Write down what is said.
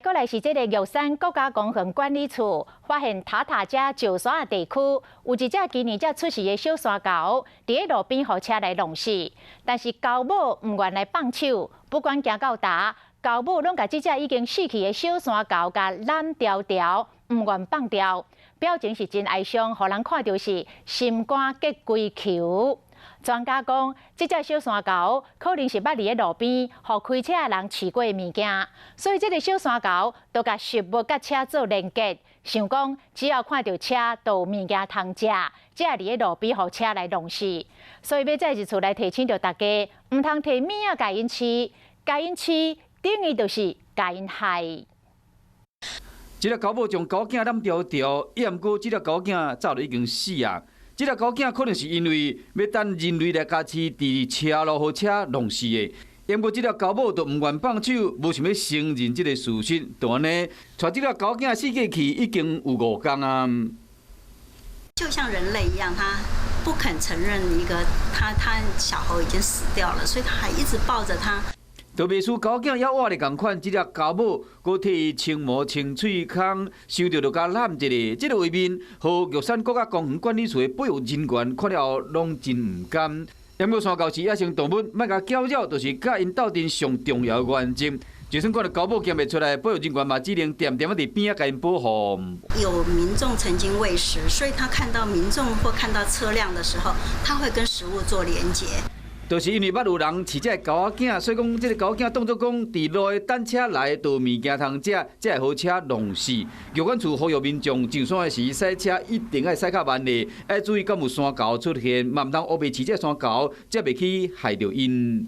过来是这个玉山国家公园管理处发现塔塔遮石山地区有一只今年才出世的小山猴，伫个路边互车来弄死。但是高母唔愿来放手，不管行到达，高母拢甲这只已经死去的小山猴甲揽条条，唔愿放掉，表情是真哀伤，互人看到是心肝结归球。 专家讲，这只小山猴可能是捌伫个路边，互开车的人饲过的物件，所以这个小山猴就甲食物甲车做连结，想讲只要看到车就有物件通食，才会伫个路边互车来弄死。所以要在一处来提醒着大家，唔通摕物仔甲因饲，甲因饲等于就是甲因害。这个狗母将狗囝揽条条，也毋过这个狗囝早就已经死啊。 这个狗囝可能是因为要等人类来家饲，伫车路互车弄死的。因过这个狗母就唔愿放手，无想要承认这个事实，就安尼，带这个狗囝死过去已经有5天啊。就像人类一样，他不肯承认他小猴已经死掉了，所以他还一直抱着它。 就袂输狗囝要活的共款，这只狗母佮替伊清毛清喙孔，想着就甲揽一个。这个画面，和玉山国家公园管理处的保育人员看了拢真唔甘。因为山狗是野生动物，莫甲搅扰，就是甲因斗阵上重要的原则。就算看到狗母捡袂出来，保育人员嘛只能点点伫边仔甲因保护。有民众曾经喂食，所以他看到民众或看到车辆的时候，他会跟食物做连结。 就是因为捌有人饲这个狗仔囝，所以讲这个狗仔当作讲伫路的等车来，就有物件通食，才会好车弄死。玉管处呼吁民众上山的时驶车一定要驶较慢的，要注意敢有山狗出现，嘛唔通乌白饲这山狗，才袂去害着因。